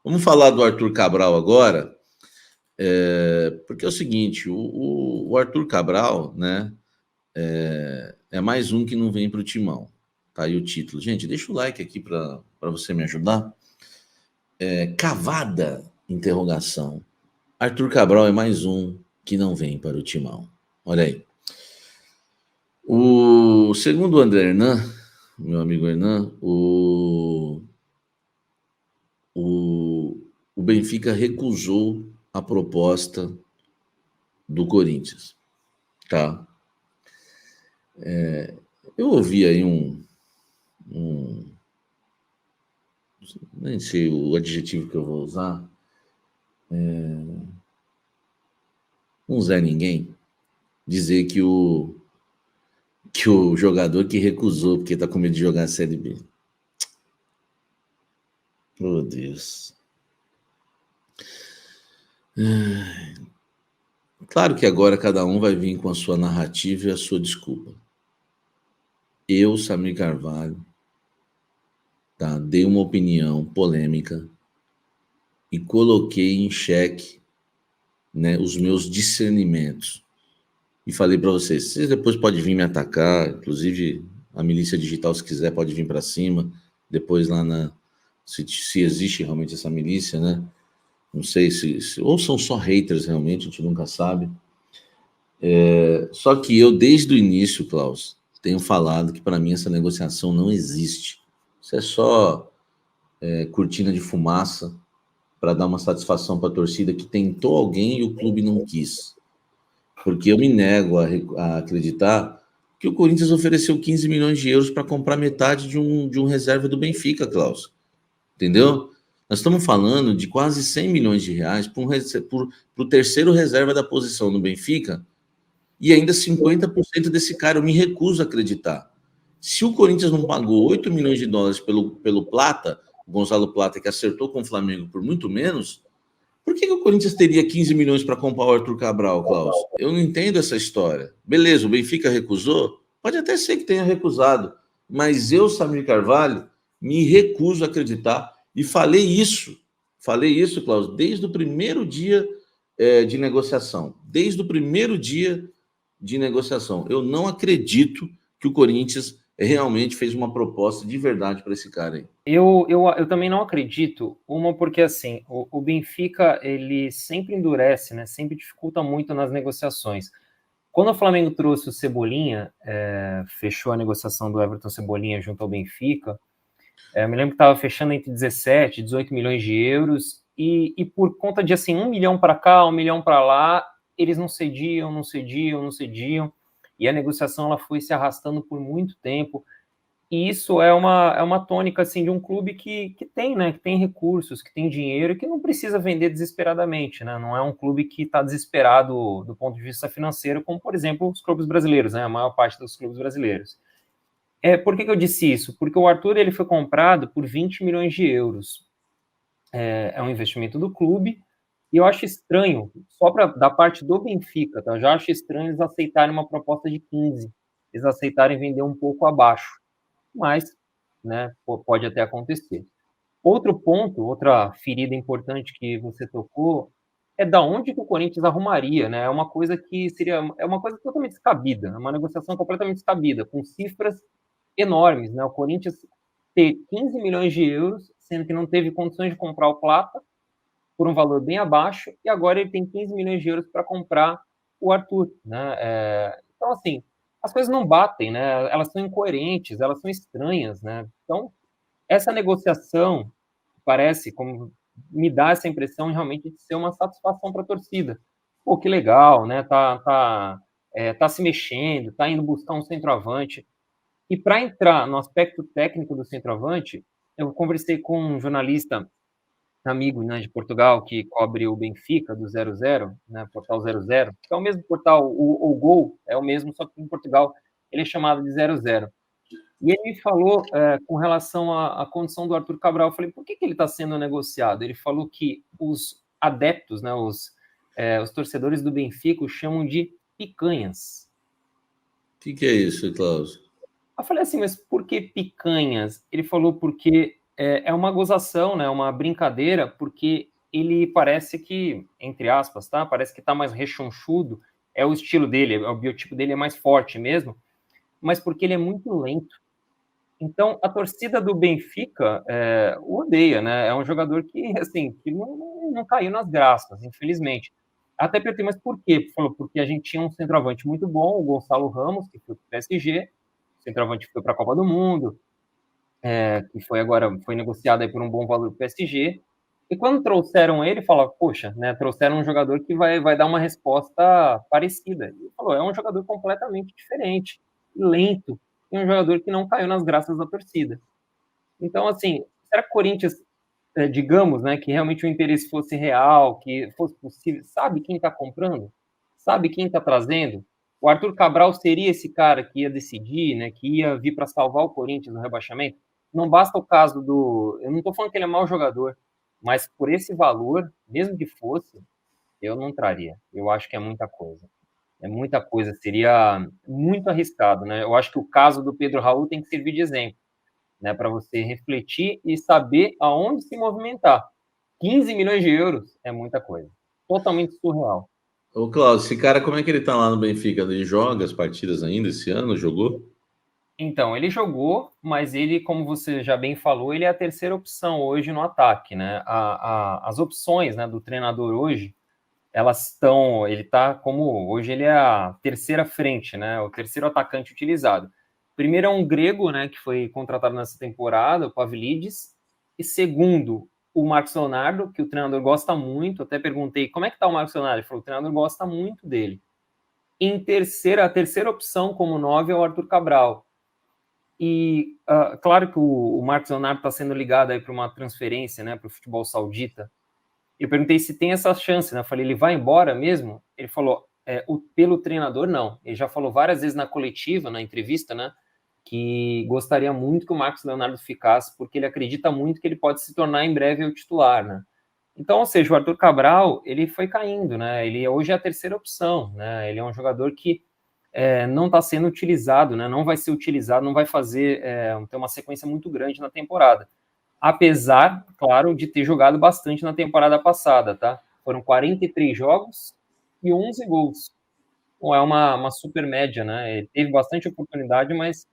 Vamos falar do Arthur Cabral agora, porque é o seguinte, o Arthur Cabral, né, é mais um que não vem para o timão. Tá aí o título. Gente, deixa o like aqui para você me ajudar. Cavada, interrogação. Arthur Cabral é mais um que não vem para o timão. Olha aí. O segundo o André Hernan, meu amigo Hernan, o Benfica recusou a proposta do Corinthians, tá? Eu ouvi aí nem sei o adjetivo que eu vou usar, um Zé Ninguém, dizer que o jogador que recusou porque tá com medo de jogar a Série B. Oh, Deus. Claro que agora cada um vai vir com a sua narrativa e a sua desculpa. Eu, Samir Carvalho, tá, dei uma opinião polêmica e coloquei em xeque, né, os meus discernimentos. E falei para vocês depois podem vir me atacar, inclusive a milícia digital, se quiser, pode vir para cima, depois lá se existe realmente essa milícia, né? Não sei ou são só haters realmente, a gente nunca sabe. Só que eu, desde o início, Klaus, tenho falado que para mim essa negociação não existe. Isso é só cortina de fumaça para dar uma satisfação para a torcida que tentou alguém e o clube não quis. Porque eu me nego a acreditar que o Corinthians ofereceu 15 milhões de euros para comprar metade de um reserva do Benfica, Klaus. Entendeu? Nós estamos falando de quase 100 milhões de reais para o terceiro reserva da posição no Benfica e ainda 50% desse cara. Eu me recuso a acreditar. Se o Corinthians não pagou 8 milhões de dólares pelo Plata, o Gonzalo Plata, que acertou com o Flamengo por muito menos, por que o Corinthians teria 15 milhões para comprar o Arthur Cabral, Klaus? Eu não entendo essa história. Beleza, o Benfica recusou? Pode até ser que tenha recusado, mas eu, Samir Carvalho, me recuso a acreditar. E falei isso, Klaus, desde o primeiro dia de negociação. Desde o primeiro dia de negociação. Eu não acredito que o Corinthians realmente fez uma proposta de verdade para esse cara aí. Eu também não acredito, porque assim, o Benfica, ele sempre endurece, né? Sempre dificulta muito nas negociações. Quando o Flamengo trouxe o Cebolinha, fechou a negociação do Everton Cebolinha junto ao Benfica, eu me lembro que estava fechando entre 17 e 18 milhões de euros, e por conta de assim, 1 milhão para cá, 1 milhão para lá, eles não cediam, e a negociação ela foi se arrastando por muito tempo. E isso é uma tônica assim, de um clube que tem, né, que tem recursos, que tem dinheiro, que não precisa vender desesperadamente, né? Não é um clube que está desesperado do ponto de vista financeiro, como, por exemplo, os clubes brasileiros, né? A maior parte dos clubes brasileiros. Por que eu disse isso? Porque o Arthur ele foi comprado por 20 milhões de euros. É um investimento do clube, e eu acho estranho, só da parte do Benfica, tá? Eu já acho estranho eles aceitarem uma proposta de 15, eles aceitarem vender um pouco abaixo. Mas, né, pode até acontecer. Outro ponto, outra ferida importante que você tocou, é da onde que o Corinthians arrumaria, né? É uma coisa totalmente descabida, é uma negociação completamente descabida, com cifras enormes, né? O Corinthians ter 15 milhões de euros, sendo que não teve condições de comprar o Plata por um valor bem abaixo, e agora ele tem 15 milhões de euros para comprar o Arthur, né? Então, assim, as coisas não batem, né? Elas são incoerentes, elas são estranhas, né? Então, essa negociação parece, como me dá essa impressão realmente de ser uma satisfação para a torcida. Pô, que legal, né? Tá se mexendo, tá indo buscar um centroavante. E para entrar no aspecto técnico do centroavante, eu conversei com um jornalista amigo, né, de Portugal, que cobre o Benfica do 00, né, portal 00, que é o mesmo portal, o Gol é o mesmo, só que em Portugal ele é chamado de 00. E ele me falou com relação à condição do Arthur Cabral. Eu falei, por que ele está sendo negociado? Ele falou que os adeptos, né, os torcedores do Benfica o chamam de picanhas. O que é isso, Klaus? Eu falei assim, mas por que picanhas? Ele falou porque é uma gozação, né? Uma brincadeira, porque ele parece que, entre aspas, tá? Parece que tá mais rechonchudo, é o estilo dele, o biotipo dele é mais forte mesmo, mas porque ele é muito lento. Então, a torcida do Benfica o odeia, né? É um jogador que, assim, que não caiu nas graças, infelizmente. Até perguntei, mas por quê? Falou, porque a gente tinha um centroavante muito bom, o Gonçalo Ramos, que foi para o PSG, centroavante que foi para a Copa do Mundo, que foi negociado aí por um bom valor para o PSG. E quando trouxeram ele, fala, poxa, né, trouxeram um jogador que vai dar uma resposta parecida. Ele falou, é um jogador completamente diferente, lento, e um jogador que não caiu nas graças da torcida. Então, assim, será que o Corinthians, digamos, né, que realmente o interesse fosse real, que fosse possível, sabe quem está comprando? Sabe quem está trazendo? O Arthur Cabral seria esse cara que ia decidir, né, que ia vir para salvar o Corinthians no rebaixamento? Não basta o caso do. Eu não estou falando que ele é mau jogador, mas por esse valor, mesmo que fosse, eu não traria. Eu acho que é muita coisa. É muita coisa, seria muito arriscado, né? Eu acho que o caso do Pedro Raul tem que servir de exemplo, né, para você refletir e saber aonde se movimentar. 15 milhões de euros é muita coisa. Totalmente surreal. Ô, Cláudio, esse cara, como é que ele tá lá no Benfica? Ele joga as partidas ainda esse ano? Jogou? Então, ele jogou, mas ele, como você já bem falou, ele é a terceira opção hoje no ataque, né? As opções, né, do treinador hoje, elas estão, ele tá como, hoje ele é a terceira frente, né? O terceiro atacante utilizado. Primeiro é um grego, né, que foi contratado nessa temporada, o Pavlidis, e segundo, o Marcos Leonardo, que o treinador gosta muito, até perguntei, como é que tá o Marcos Leonardo? Ele falou, o treinador gosta muito dele. Em terceira, a terceira opção como 9 é o Arthur Cabral. E claro que o Marcos Leonardo está sendo ligado aí para uma transferência, né, para o futebol saudita. Eu perguntei se tem essa chance, né? Eu falei, ele vai embora mesmo? Ele falou, pelo treinador, não. Ele já falou várias vezes na coletiva, na entrevista, né? Que gostaria muito que o Marcos Leonardo ficasse, porque ele acredita muito que ele pode se tornar em breve o titular, né? Então, ou seja, o Arthur Cabral, ele foi caindo, né? Ele hoje é a terceira opção, né? Ele é um jogador que não está sendo utilizado, né? Não vai ser utilizado, não vai fazer ter uma sequência muito grande na temporada. Apesar, claro, de ter jogado bastante na temporada passada, tá? Foram 43 jogos e 11 gols. Não é uma super média, né? Ele teve bastante oportunidade, mas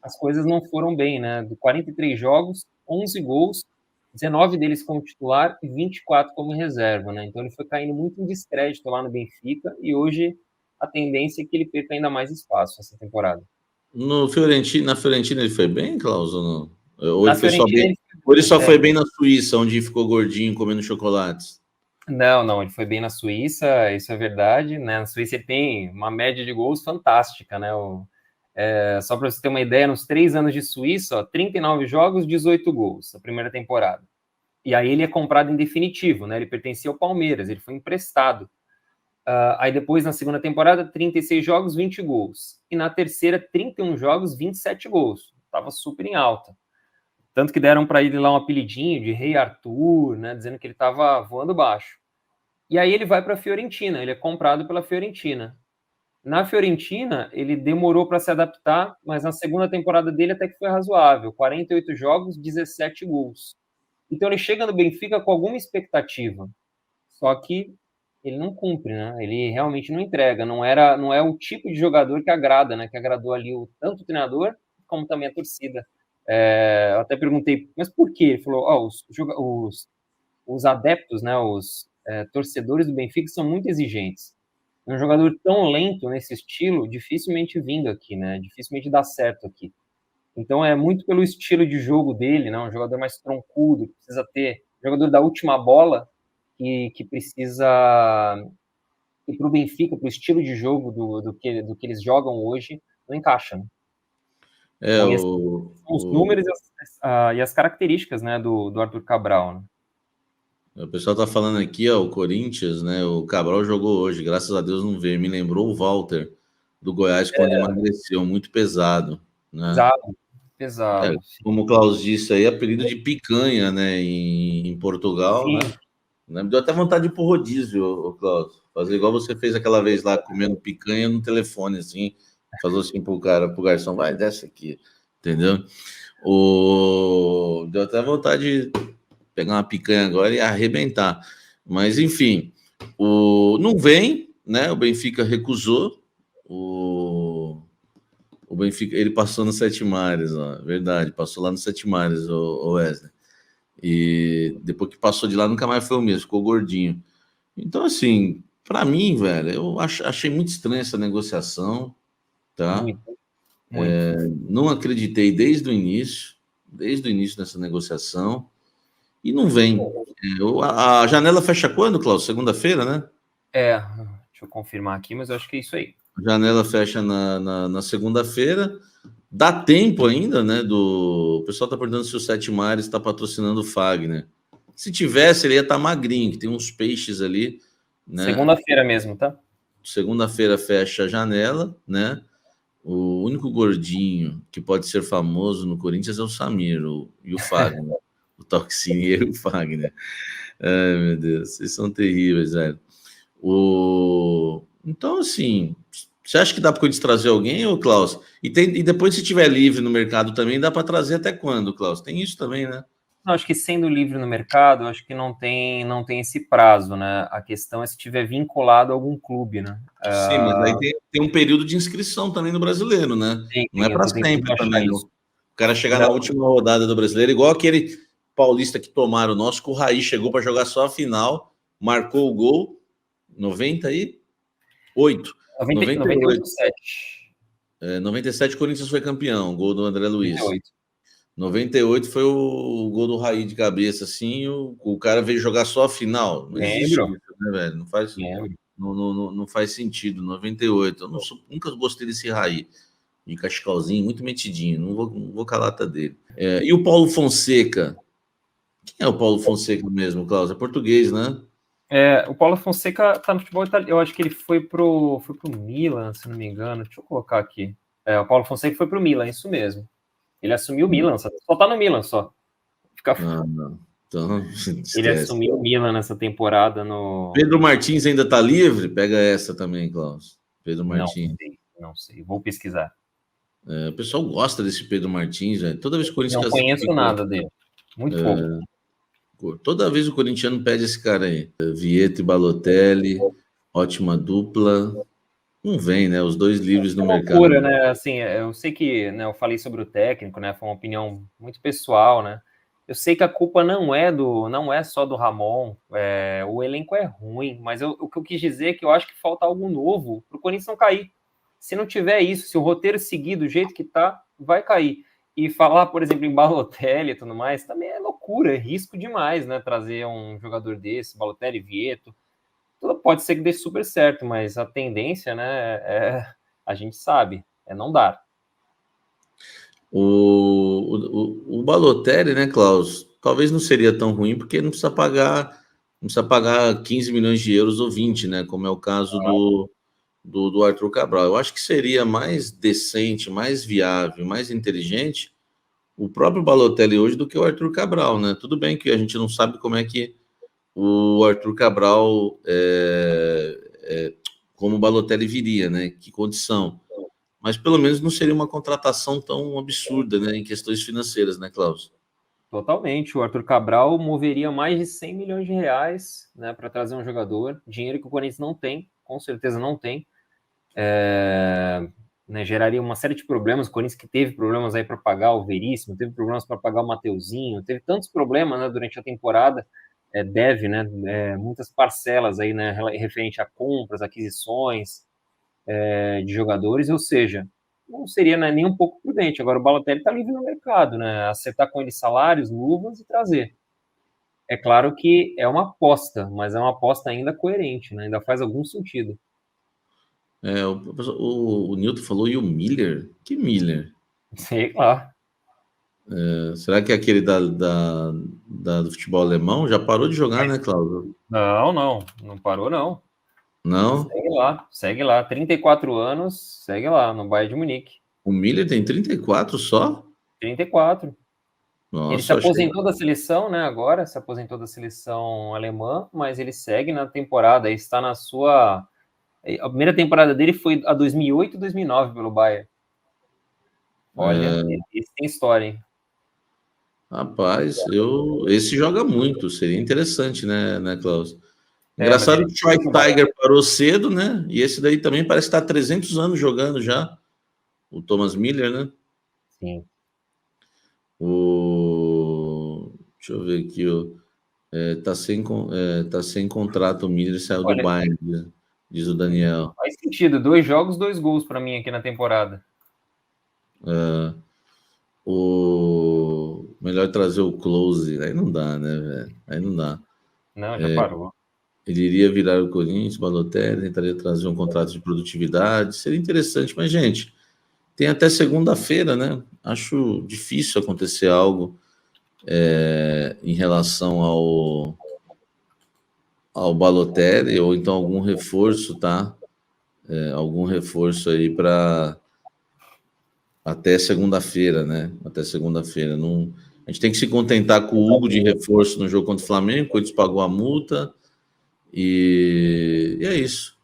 as coisas não foram bem, né? De 43 jogos, 11 gols, 19 deles como titular e 24 como reserva, né? Então ele foi caindo muito em descrédito lá no Benfica e hoje a tendência é que ele perca ainda mais espaço essa temporada. No Fiorentina, na Fiorentina ele foi bem, Klaus, ou não? Ou Na ele foi só Fiorentina bem, ele ou ele só é, foi bem na Suíça, onde ficou gordinho comendo chocolates? não, ele foi bem na Suíça, isso é verdade, né? Na Suíça ele tem uma média de gols fantástica, né? Só para você ter uma ideia, nos 3 anos de Suíça, ó, 39 jogos, 18 gols, a primeira temporada. E aí ele é comprado em definitivo, né? Ele pertencia ao Palmeiras, ele foi emprestado. Aí depois, na segunda temporada, 36 jogos, 20 gols. E na terceira, 31 jogos, 27 gols. Tava super em alta. Tanto que deram para ele lá um apelidinho de Rei Arthur, né? Dizendo que ele estava voando baixo. E aí ele vai para a Fiorentina, ele é comprado pela Fiorentina. Na Fiorentina, ele demorou para se adaptar, mas na segunda temporada dele até que foi razoável. 48 jogos, 17 gols. Então ele chega no Benfica com alguma expectativa. Só que ele não cumpre, né? Ele realmente não entrega. Não é o tipo de jogador que agrada, né? Que agradou ali tanto o treinador como também a torcida. Eu até perguntei, mas por quê? Ele falou, os adeptos, né? Os torcedores do Benfica são muito exigentes. Um jogador tão lento nesse estilo dificilmente vinga aqui, né? Dificilmente dá certo aqui. Então é muito pelo estilo de jogo dele, né? Um jogador mais troncudo, que precisa ter jogador da última bola que precisa e para o Benfica, para o estilo de jogo do que eles jogam hoje, não encaixa. Né? É, Então, esses são os números e as características, né, do Arthur Cabral. Né? o pessoal tá falando aqui, ó, o Corinthians, né? O Cabral jogou hoje, graças a Deus não veio. Me lembrou o Walter do Goiás quando emagreceu, muito pesado, né? Pesado, É, pesado. como o Klaus disse aí, apelido de picanha, né? Em Portugal, né? Sim, Me deu até vontade de ir pro rodízio, ô, Klaus. Fazer igual você fez aquela vez lá, comendo picanha no telefone, assim. Fazer assim pro cara, pro garçom, vai, desce aqui. Entendeu? Deu até vontade de pegar uma picanha agora e arrebentar. Mas, enfim, não vem, né? O Benfica recusou. O Benfica, ele passou no Sete Mares, ó, verdade, passou lá no Sete Mares, o Wesley. E depois que passou de lá, nunca mais foi o mesmo, ficou gordinho. Então, assim, para mim, velho, eu achei muito estranha essa negociação, tá? Muito, muito. Não acreditei desde o início dessa negociação, e não vem. A janela fecha quando, Klaus? Segunda-feira, né? Deixa eu confirmar aqui, mas eu acho que é isso aí. A janela fecha na segunda-feira. Dá tempo ainda, né? O pessoal tá perguntando se o Sete Mares está patrocinando o Fagner. Se tivesse, ele ia estar magrinho, que tem uns peixes ali, né? Segunda-feira mesmo, tá? Segunda-feira fecha a janela, né? O único gordinho que pode ser famoso no Corinthians é o Samir e o Fagner. O Toxinho e o Fagner. Ai, meu Deus, vocês são terríveis, velho. Então, assim, você acha que dá para Corinthians trazer alguém, ô Klaus? E depois, se tiver livre no mercado também, dá para trazer até quando, Klaus? Tem isso também, né? Não, acho que sendo livre no mercado, acho que não tem esse prazo, né? A questão é se tiver vinculado a algum clube, né? Sim, mas aí tem um período de inscrição também no brasileiro, né? Não é Eu para tô tentando sempre achar também, não. isso. O cara chegar na Não, última rodada do brasileiro, igual aquele paulista que tomaram o nosso, que o Raí chegou para jogar só a final, marcou o gol, 98. 98, 7. 97, Corinthians foi campeão, gol do André Luiz. 98. 98 foi o gol do Raí de cabeça, assim, o cara veio jogar só a final. Não existe Lembro. isso, né, velho? Lembro. Não faz sentido. 98. Nunca gostei desse Raí. De cachecalzinho, muito metidinho. Não vou calar a lata dele. E o Paulo Fonseca? Quem é o Paulo Fonseca mesmo, Klaus? É português, né? O Paulo Fonseca tá no futebol italiano. Eu acho que ele foi pro Milan, se não me engano. Deixa eu colocar aqui. O Paulo Fonseca foi pro Milan, isso mesmo. Ele assumiu o Milan, só tá no Milan só. Não. Então, Ele esquece. assumiu o Milan nessa temporada no. Pedro Martins ainda tá livre? Pega essa também, Klaus. Pedro Martins. Não sei. Vou pesquisar. O pessoal gosta desse Pedro Martins, velho. Toda vez que o Corinthians Não conheço nada dele. Muito pouco. Toda vez o corintiano pede esse cara aí. Vieto e Balotelli, ótima dupla. Não vem, né? Os dois livres no mercado. Loucura, né? Assim, eu sei que, né, eu falei sobre o técnico, né? Foi uma opinião muito pessoal, né? Eu sei que a culpa não é só do Ramon. O elenco é ruim, mas o que eu quis dizer é que eu acho que falta algo novo para o Corinthians não cair. Se não tiver isso, se o roteiro seguir do jeito que tá, vai cair. E falar, por exemplo, em Balotelli e tudo mais, também é loucura, é risco demais, né? Trazer um jogador desse, Balotelli, Vieto. Tudo pode ser que dê super certo, mas a tendência, né, a gente sabe, não dar. O Balotelli, né, Klaus? Talvez não seria tão ruim, porque não precisa pagar 15 milhões de euros ou 20, né? Como é o caso do Arthur Cabral. Eu acho que seria mais decente, mais viável, mais inteligente o próprio Balotelli hoje do que o Arthur Cabral, né? Tudo bem que a gente não sabe como é que o Arthur Cabral, como o Balotelli viria, né? Que condição. Mas pelo menos não seria uma contratação tão absurda, né? Em questões financeiras, né, Klaus? Totalmente. O Arthur Cabral moveria mais de 100 milhões de reais, né, para trazer um jogador. Dinheiro que o Corinthians não tem, com certeza não tem. Né, geraria uma série de problemas. O Corinthians que teve problemas aí para pagar o Veríssimo, teve problemas para pagar o Mateuzinho, teve tantos problemas, né, durante a temporada. Deve, né, muitas parcelas aí, né, referente a compras, aquisições de jogadores, ou seja, não seria, né, nem um pouco prudente. Agora o Balotelli está livre no mercado, né, acertar com ele salários, luvas e trazer. É claro que é uma aposta, mas é uma aposta ainda coerente, né, ainda faz algum sentido. O Newton falou, e o Miller? Que Miller? Sei lá. Será que é aquele do futebol alemão? Já parou de jogar, né, Cláudio? Não parou, não. Não? Segue lá. 34 anos, segue lá, no Bayern de Munique. O Miller tem 34 só? 34. Nossa, ele se aposentou da seleção, né, agora, se aposentou da seleção alemã, mas ele segue na temporada, está na sua... A primeira temporada dele foi a 2008 e 2009 pelo Bayern. Olha, esse tem história, hein? Rapaz, esse joga muito, seria interessante, né, Klaus? Mas Engraçado ele... que o Schweinsteiger parou cedo, né? E esse daí também parece estar há 300 anos jogando já, o Thomas Miller, né? Sim. Deixa eu ver aqui, ó. Tá sem contrato o Miller, saiu do Olha, Bayern, diz o Daniel. faz sentido. 2 jogos, 2 gols para mim aqui na temporada. Melhor trazer o Close, aí não dá, né, velho? Aí não dá. Não, já parou. Ele iria virar o Corinthians, Balotelli, tentaria trazer um contrato de produtividade, seria interessante, mas, gente, tem até segunda-feira, né? Acho difícil acontecer algo em relação ao Balotelli, ou então algum reforço, tá? Algum reforço aí para até segunda-feira, né? Até segunda-feira. Não... A gente tem que se contentar com o Hugo de reforço no jogo contra o Flamengo, o Corinthians pagou a multa, e é isso.